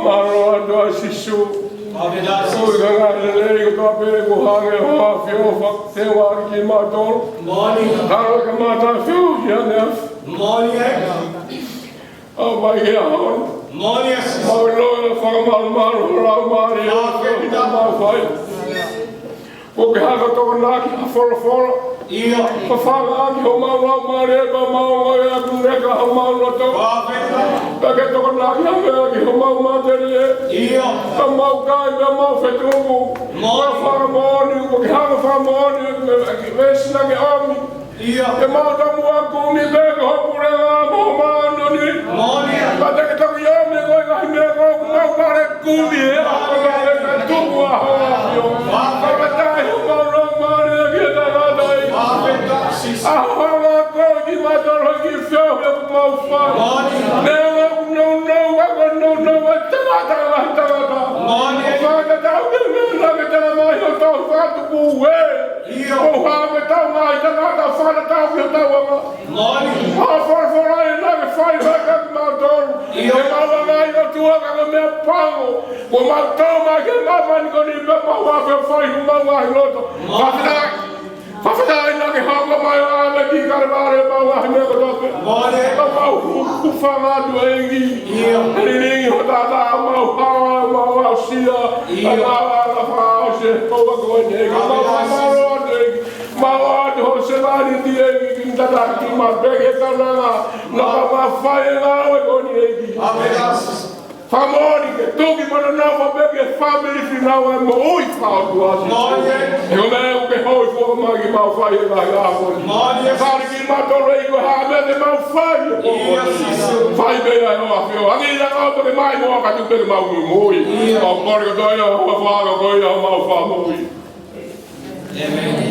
maro do sisu. So ga le ko pe ko ha ge ha fio fa te wa ki ma do. Morning. Ha ka ma ta fio ya ne. Morning. Oh my God. Morning. Oh Lord, fa ma ra ma ri ma fa. O que haga to na ki for ia fa fa ki o ma ra ma re ba ma o ya ku re ka ma ro to pa ke to na ki ha ki o ma te re ia ka ma ka ba ma fe tu mo fa mo ni o que haga fa mo ni me sna ki ami ia ke ma ta mo ku mi be ko pure mo ma no ni mo ni pa te ke to yo me ko ga me ko ma pa re ku mi e a tu wa yo fa ba ta yo ma ro ma re ki ta ga dai ahora que vai dar aqui fio eu mal falo não vai tá mano vai tá não vai tá mais eu tô fato com ele o vai tá mais tá fala tá eu tá mano for aí não faz vai cá mal dor e mal vai eu tô com meu pau o mal toma que não vai com ele mal vai faz mal vai loto Fafata ina ke hanga mai ala ki karabare ma wa me ko to mole ko ma ku fama do engi ni hota ta ma sia ala fa se ko ko ne ma do se va ni di engi ta ki ma be ke kana na ma fa ina ko ni engi amen famoni che tu che non ho perché family Finau è molto fatto oggi e come che poi fuoco ma che ma fai la gafo fare che ma torrei con ha me ma fai bene no fio anche la cosa che mai mo che tu per ma moi ho porco do io ho fatto coi ma fa moi amen